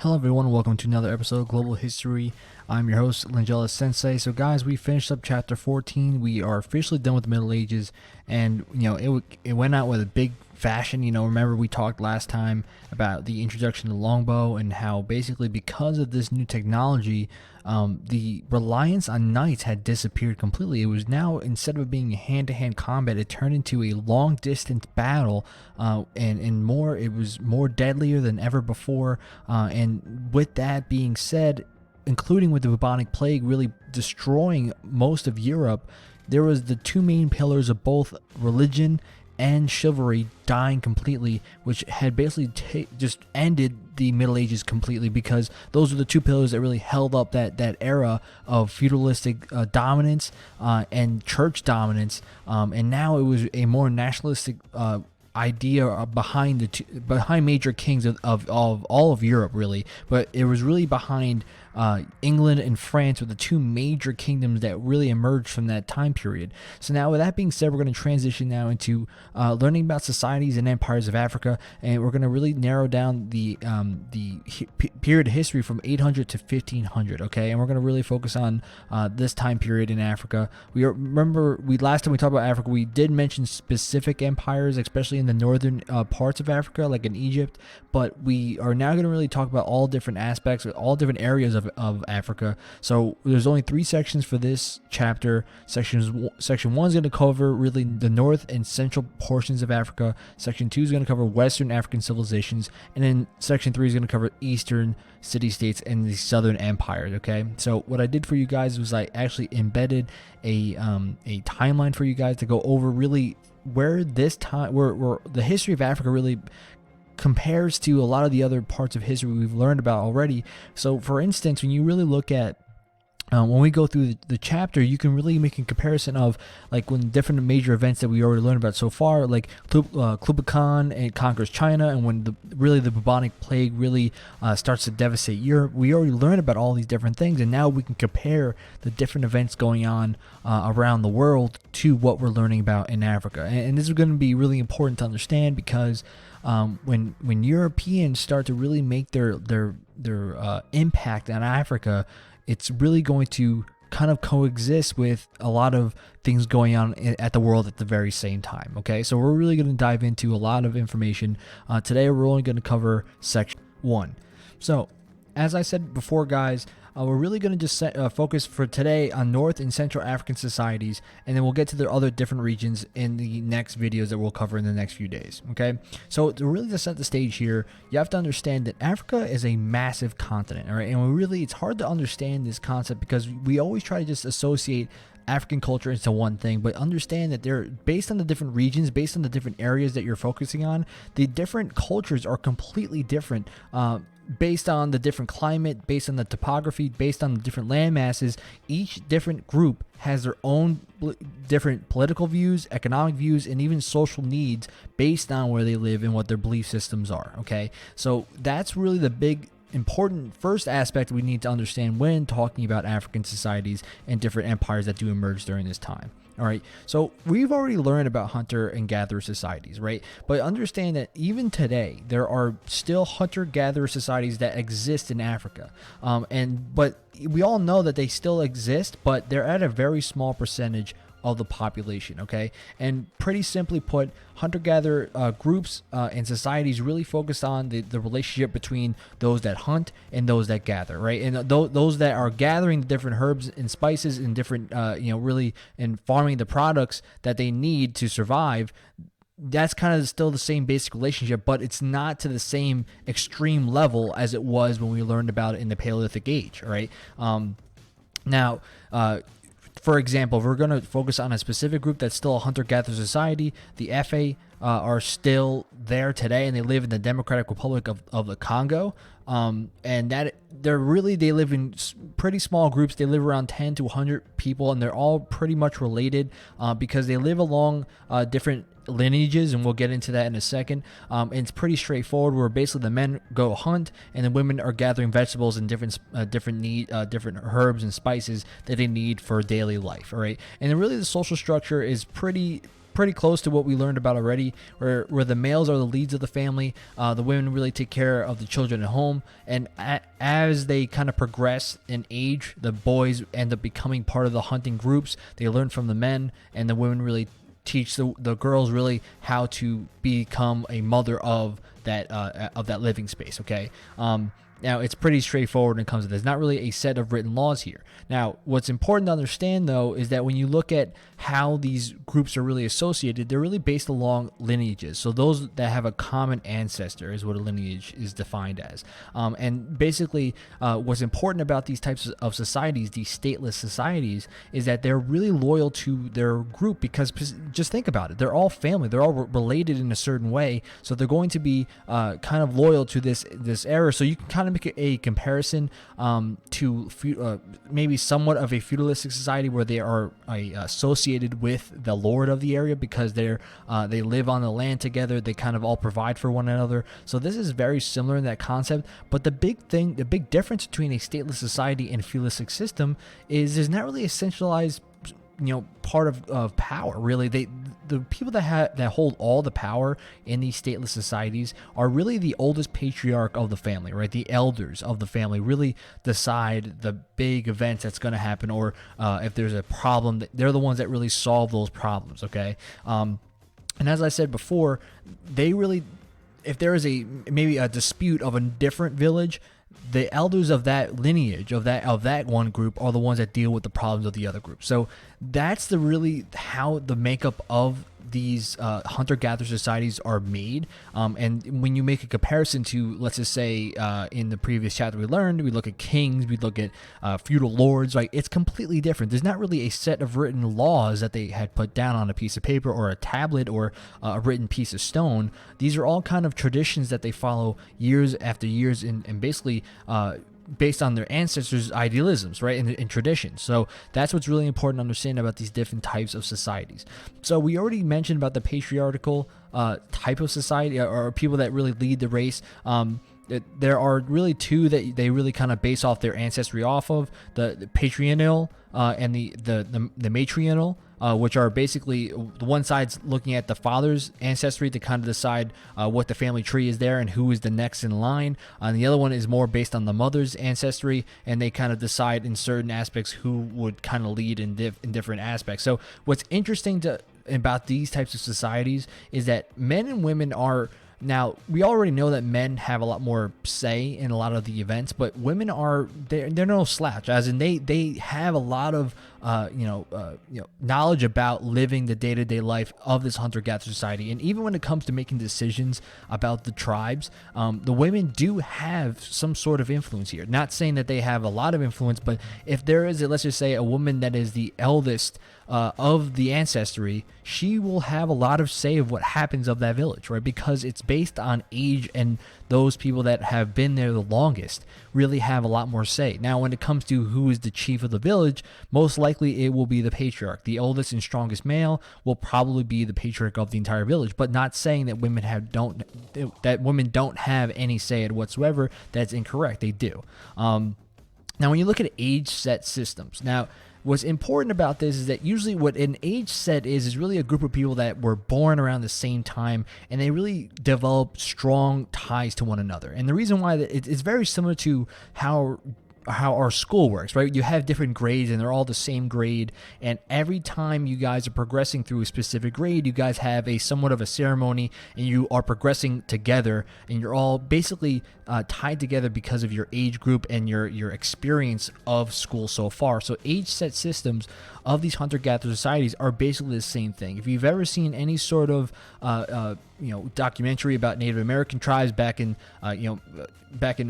Hello everyone, welcome to another episode of Global History. I'm your host, Langella Sensei. So guys, we finished up chapter 14. We are officially done with the Middle Ages, and it went out with a big fashion. Remember we talked last time about the introduction of the longbow and how basically because of this new technology, the reliance on knights had disappeared completely. It was now, instead of being hand-to-hand combat, it turned into a long-distance battle, and more. It was more deadlier than ever before. And with that being said, including with the bubonic plague really destroying most of Europe, there was the two main pillars of both religion and chivalry dying completely, which had basically just ended the Middle Ages completely, because those were the two pillars that really held up that era of feudalistic dominance and church dominance, and now it was a more nationalistic idea behind behind major kings of all of Europe, really. But it was really behind England and France were the two major kingdoms that really emerged from that time period. So now, with that being said, we're going to transition now into learning about societies and empires of Africa, and we're going to really narrow down the period of history from 800 to 1500. Okay, and we're going to really focus on this time period in Africa. Last time we talked about Africa, we did mention specific empires, especially in the northern parts of Africa, like in Egypt. But we are now going to really talk about all different aspects, all different areas of Africa. So there's only 3 sections for this chapter. Section 1 is going to cover really the north and central portions of Africa. Section 2 is going to cover Western African civilizations, and then Section 3 is going to cover Eastern city-states and the Southern empires. Okay, so what I did for you guys was I actually embedded a timeline for you guys to go over really where the history of Africa really compares to a lot of the other parts of history we've learned about already. So for instance, when you really look at when we go through the chapter, you can really make a comparison of like when different major events that we already learned about so far, like Kublai Khan and conquers China, and when the bubonic plague really starts to devastate Europe. We already learned about all these different things, and now we can compare the different events going on around the world to what we're learning about in Africa. And this is going to be really important to understand, because when Europeans start to really make their impact on Africa, it's really going to kind of coexist with a lot of things going on at the world at the very same time. Okay, so we're really going to dive into a lot of information. Today we're only going to cover section 1. So as I said before, guys, we're really going to just focus for today on North and Central African societies, and then we'll get to the other different regions in the next videos that we'll cover in the next few days. Okay, so to really set the stage here, you have to understand that Africa is a massive continent, all right? And it's hard to understand this concept because we always try to just associate African culture into one thing, but understand that they're based on the different regions, based on the different areas that you're focusing on. The different cultures are completely different, based on the different climate, based on the topography, based on the different land masses. Each different group has their own different political views, economic views, and even social needs based on where they live and what their belief systems are. Okay, so that's really the big important first aspect we need to understand when talking about African societies and different empires that do emerge during this time. All right, so we've already learned about hunter and gatherer societies, right? But understand that even today there are still hunter-gatherer societies that exist in Africa, but we all know that they still exist, but they're at a very small percentage of the population. Okay, and pretty simply put, hunter-gatherer groups and societies really focus on the relationship between those that hunt and those that gather, right? And those that are gathering the different herbs and spices and different really and farming the products that they need to survive. That's kind of still the same basic relationship, but it's not to the same extreme level as it was when we learned about it in the Paleolithic age. All right, now for example, if we're going to focus on a specific group that's still a hunter-gatherer society, the Efe are still there today, and they live in the Democratic Republic of the Congo. And that they live in pretty small groups. They live around 10 to 100 people, and they're all pretty much related because they live along different lineages, and we'll get into that in a second. And it's pretty straightforward, where basically the men go hunt and the women are gathering vegetables and different herbs and spices that they need for daily life. All right, and then really the social structure is pretty pretty close to what we learned about already, where the males are the leads of the family. The women really take care of the children at home, and as they kind of progress in age, the boys end up becoming part of the hunting groups. They learn from the men, and the women really teach the girls really how to become a mother of that living space. Okay. Now, it's pretty straightforward when it comes to this. Not really a set of written laws here. Now, what's important to understand, though, is that when you look at how these groups are really associated, they're really based along lineages. So those that have a common ancestor is what a lineage is defined as. And basically, what's important about these types of societies, these stateless societies, is that they're really loyal to their group, because just think about it. They're all family. They're all related in a certain way. So they're going to be kind of loyal to this era. So you can kind of make a comparison to maybe somewhat of a feudalistic society where they are associated with the lord of the area, because they live on the land together. They kind of all provide for one another. So this is very similar in that concept. But the big difference between a stateless society and a feudalistic system is there's not really a centralized part of power. Really, the people that hold all the power in these stateless societies are really the oldest patriarch of the family, right? The elders of the family really decide the big events that's going to happen, or if there's a problem, they're the ones that really solve those problems. Okay, and as I said before, they really, if there is maybe a dispute of a different village, the elders of that lineage, of that one group, are the ones that deal with the problems of the other group. So that's really how the makeup of these hunter-gatherer societies are made. And when you make a comparison to, let's just say, in the previous chapter we look at kings, we look at feudal lords, right? It's completely different. There's not really a set of written laws that they had put down on a piece of paper or a tablet or a written piece of stone. These are all kind of traditions that they follow years after years, and basically based on their ancestors' idealisms, right, and traditions. So that's what's really important to understand about these different types of societies. So we already mentioned about the patriarchal type of society, or people that really lead the race. There are really two that they really kind of base off their ancestry off of: the patrilineal and the matrilineal. Which are basically, the one side's looking at the father's ancestry to kind of decide what the family tree is there and who is the next in line. And the other one is more based on the mother's ancestry, and they kind of decide in certain aspects who would kind of lead in different aspects. So what's interesting about these types of societies is that men and women are... Now, we already know that men have a lot more say in a lot of the events, but women they're no slouch, as in they have a lot of knowledge about living the day-to-day life of this hunter-gatherer society. And even when it comes to making decisions about the tribes, the women do have some sort of influence here. Not saying that they have a lot of influence, but if there is, let's just say, a woman that is the eldest of the ancestry, she will have a lot of say of what happens of that village, right? Because it's based on age, and those people that have been there the longest really have a lot more say. Now, when it comes to who is the chief of the village, most likely it will be the patriarch. The oldest and strongest male will probably be the patriarch of the entire village, but not saying that women don't have any say at whatsoever. That's incorrect. They do. Now, when you look at age set systems, now, what's important about this is that usually what an age set is really a group of people that were born around the same time, and they really develop strong ties to one another. And the reason why it's very similar to how our school works, right? You have different grades, and they're all the same grade, and every time you guys are progressing through a specific grade, you guys have somewhat of a ceremony, and you are progressing together, and you're all basically tied together because of your age group and your experience of school so far. So age set systems of these hunter-gatherer societies are basically the same thing. If you've ever seen any sort of documentary about Native American tribes back in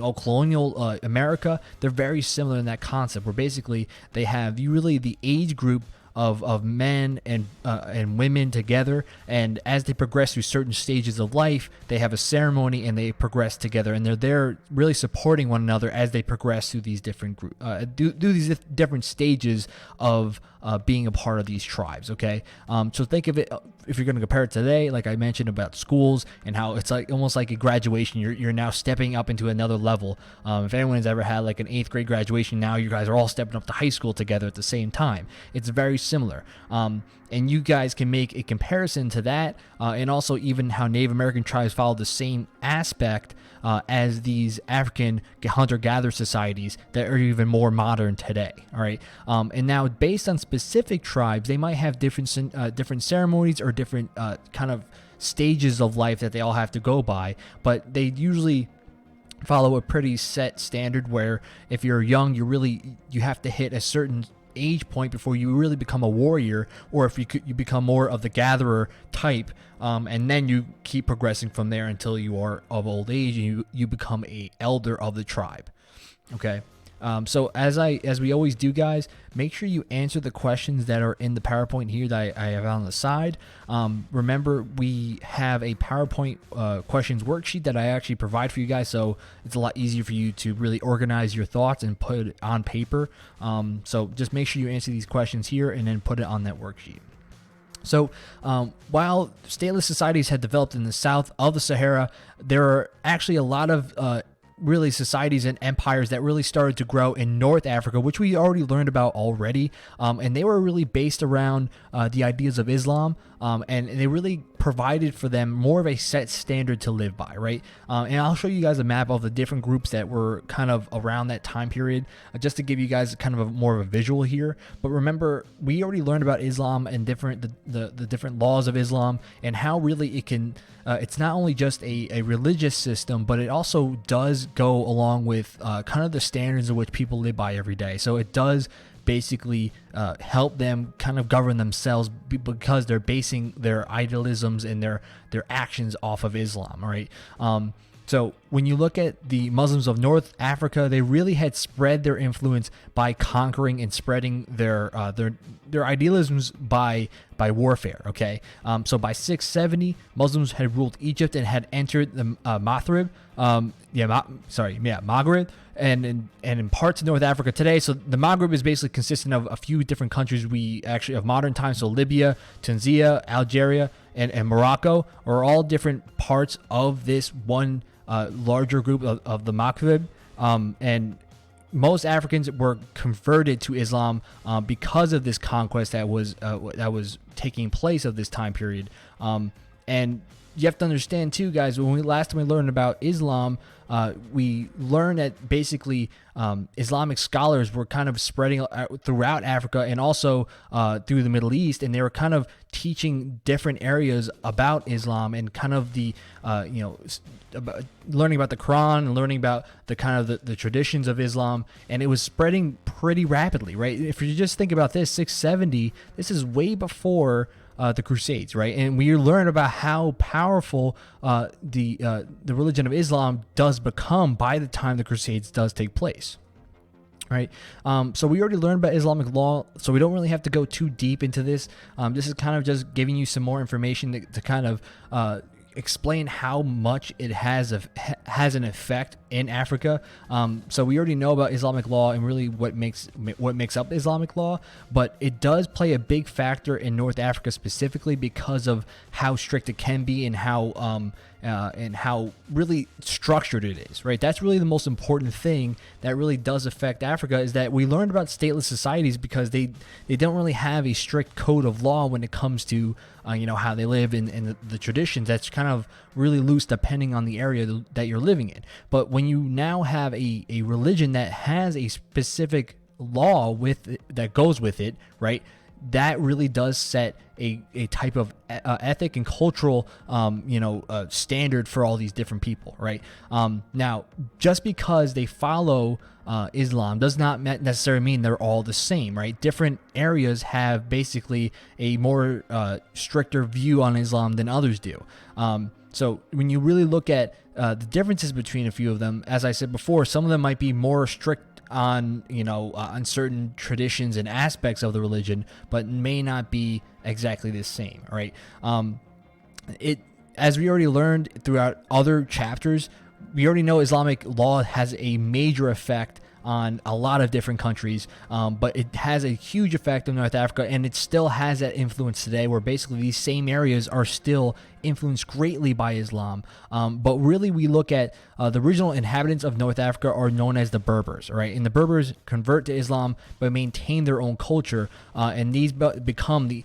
old colonial America, they're very similar in that concept, where basically they have the age group of men and women together, and as they progress through certain stages of life, they have a ceremony and they progress together, and they're there really supporting one another as they progress through these different do these different stages of being a part of these tribes. Okay, so think of it, if you're going to compare it today, like I mentioned about schools and how it's like almost like a graduation. You're now stepping up into another level. If anyone's ever had like an 8th grade graduation, now you guys are all stepping up to high school together at the same time. It's very similar. And you guys can make a comparison to that, and also even how Native American tribes follow the same aspect as these African hunter-gatherer societies that are even more modern today. All right, and now based on specific tribes, they might have different ceremonies or different kind of stages of life that they all have to go by, but they usually follow a pretty set standard where if you're young, you have to hit a certain age point before you really become a warrior, or if you become more of the gatherer type, and then you keep progressing from there until you are of old age and you become a elder of the tribe. Okay. So as we always do, guys, make sure you answer the questions that are in the PowerPoint here that I have on the side. Remember, we have a PowerPoint questions worksheet that I actually provide for you guys, so it's a lot easier for you to really organize your thoughts and put it on paper. So just make sure you answer these questions here and then put it on that worksheet. So while stateless societies had developed in the south of the Sahara, there are actually a lot of really societies and empires that really started to grow in North Africa, which we already learned about already, and they were really based around the ideas of Islam, and they really provided for them more of a set standard to live by, right? And I'll show you guys a map of the different groups that were kind of around that time period, just to give you guys kind of more of a visual here. But remember, we already learned about Islam and the different laws of Islam and how really it can. It's not only just a religious system, but it also does go along with kind of the standards in which people live by every day. So it does basically help them kind of govern themselves because they're basing their idealisms and their actions off of Islam, right? So when you look at the Muslims of North Africa, they really had spread their influence by conquering and spreading their idealisms by warfare. Okay, so by 670, Muslims had ruled Egypt and had entered the Maghreb. Maghreb, and in parts of North Africa today. So the Maghreb is basically consisting of a few different countries of modern times. So Libya, Tunisia, Algeria, and Morocco are all different parts of this one larger group of the Maghreb, and most Africans were converted to Islam because of this conquest that was taking place of this time period. And you have to understand too, guys, last time we learned about Islam, we learned that basically Islamic scholars were kind of spreading throughout Africa and also through the Middle East, and they were kind of teaching different areas about Islam and kind of the learning about the Quran and learning about the kind of the traditions of Islam, and it was spreading pretty rapidly, right? If you just think about this, 670, this is way before the Crusades, right? And we learn about how powerful the religion of Islam does become by the time the Crusades does take place, right? So we already learned about Islamic law, so we don't really have to go too deep into this. This is kind of just giving you some more information to kind of explain how much it has an effect in Africa. So we already know about Islamic law and really what makes up Islamic law, but it does play a big factor in North Africa specifically because of how strict it can be and how really structured it is, right? That's really the most important thing that really does affect Africa, is that we learned about stateless societies because they don't really have a strict code of law when it comes to how they live and the traditions. That's kind of really loose depending on the area that you're living in. But when you now have a religion that has a specific law that goes with it, right, that really does set a type of ethic and cultural standard for all these different people, right? Now, just because they follow Islam does not necessarily mean they're all the same, right? Different areas have basically a more stricter view on Islam than others do. So when you really look at the differences between a few of them, as I said before, some of them might be more strict on certain traditions and aspects of the religion, but may not be exactly the same, right? As we already learned throughout other chapters, we already know Islamic law has a major effect on a lot of different countries, but it has a huge effect on North Africa, and it still has that influence today, where basically these same areas are still influenced greatly by Islam. But really, we look at the original inhabitants of North Africa are known as the Berbers, right? And the Berbers convert to Islam but maintain their own culture, and these become the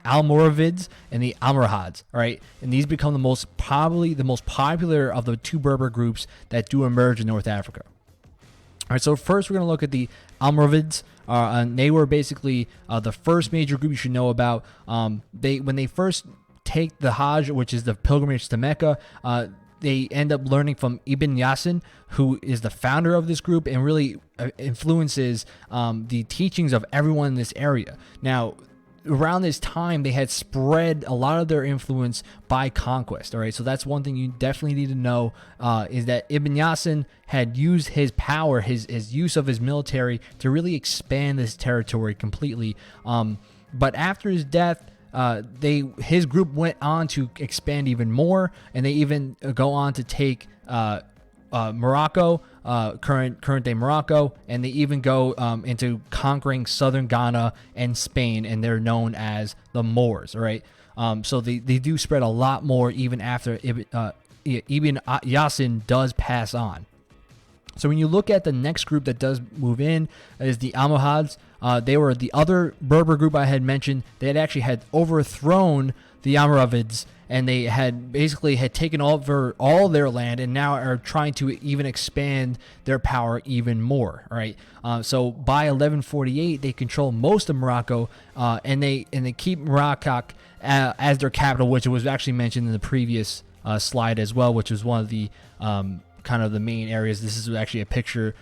Almoravids and the Almoravids, right? And these become probably the most popular of the two Berber groups that do emerge in North Africa. All right, so first we're going to look at the Almoravids. And they were basically the first major group you should know about. When they first take the Hajj, which is the pilgrimage to Mecca, they end up learning from Ibn Yasin, who is the founder of this group and really influences the teachings of everyone in this area. Now, around this time, they had spread a lot of their influence by conquest. All right, so that's one thing you definitely need to know, is that Ibn Yasin had used his power, his use of his military to really expand this territory completely. But after his death, his group went on to expand even more, and they even go on to take Morocco, current day Morocco, and they even go into conquering southern Ghana and Spain, and they're known as the Moors. All right, so they do spread a lot more even after Ibn Yasin does pass on. So when you look at the next group that does move in, is the Almohads. They were the other Berber group I had mentioned. They had overthrown the Almoravids, and they had taken over all their land, and now are trying to even expand their power even more. All right. So by 1148, they control most of Morocco, and they keep Morocco as their capital, which was actually mentioned in the previous slide as well, which was one of the kind of the main areas. This is actually a picture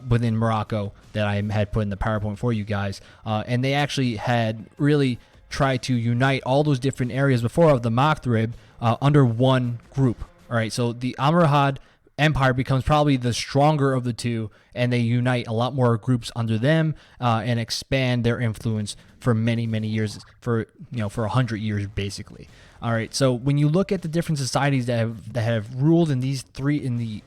within Morocco that I had put in the PowerPoint for you guys, and they actually had really tried to unite all those different areas before of the Maghreb under one group. All right, so the Almohad Empire becomes probably the stronger of the two, and they unite a lot more groups under them and expand their influence for many years, for 100 years basically. All right, so when you look at the different societies that have ruled in these three, in the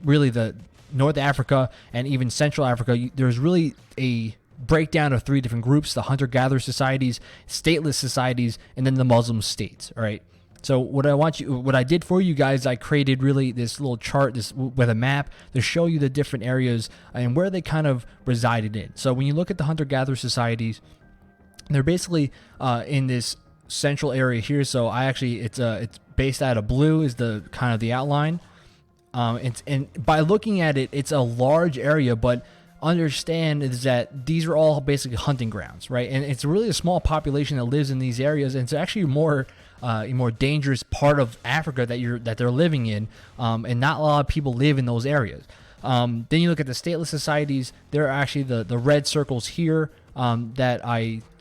really the North Africa and even Central Africa, there's really a breakdown of three different groups: the hunter-gatherer societies, stateless societies, and then the Muslim states. All right. So what I did for you guys, I created really this little chart, with a map to show you the different areas and where they kind of resided in. So when you look at the hunter-gatherer societies, they're basically in this central area here. So it's based out of blue is the kind of the outline. And by looking at it, it's a large area, but understand is that these are all basically hunting grounds, right? And it's really a small population that lives in these areas, and it's actually a more dangerous part of Africa that they're living in, and not a lot of people live in those areas. Then you look at the stateless societies. There are actually the red circles here that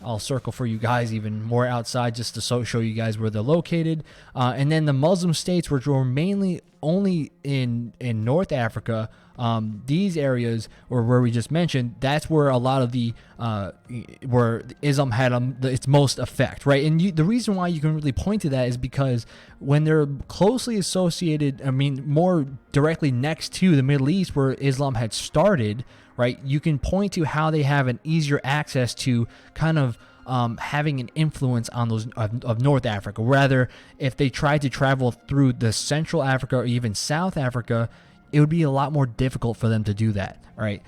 I'll circle for you guys even more outside, just to show you guys where they're located. And then the Muslim states, which were mainly only in North Africa. These areas, or where we just mentioned, that's where a lot of where Islam had its most effect, right? And the reason why you can really point to that is because when they're closely associated, more directly next to the Middle East where Islam had started, right? You can point to how they have an easier access to kind of having an influence on those of North Africa. Rather, if they tried to travel through the Central Africa or even South Africa, it would be a lot more difficult for them to do that. All right.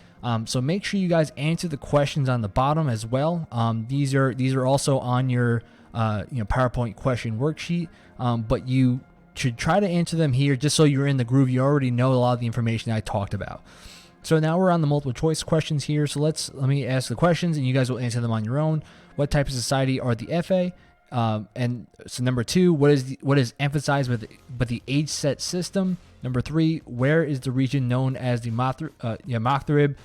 So make sure you guys answer the questions on the bottom as well. These are also on your PowerPoint question worksheet, but you should try to answer them here just so you're in the groove. You already know a lot of the information I talked about. So now we're on the multiple choice questions here. So let me ask the questions, and you guys will answer them on your own. What type of society are the FA? And so number 2, what is emphasized with the age set system? Number 3, where is the region known as the Maghreb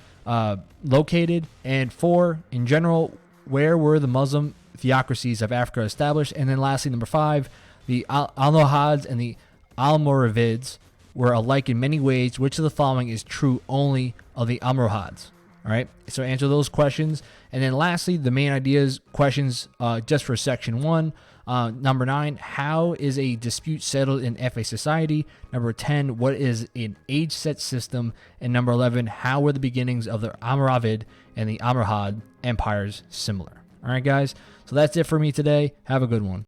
located? And 4, in general, where were the Muslim theocracies of Africa established? And then lastly, number 5, the Almohads and the Almoravids were alike in many ways. Which of the following is true only of the Almoravids? All right, so answer those questions. And then lastly, the main ideas questions just for section 1. Number 9, how is a dispute settled in FA society? Number 10, what is an age set system? And number 11, how were the beginnings of the Almoravid and the Almohad empires similar? All right, guys, so that's it for me today. Have a good one.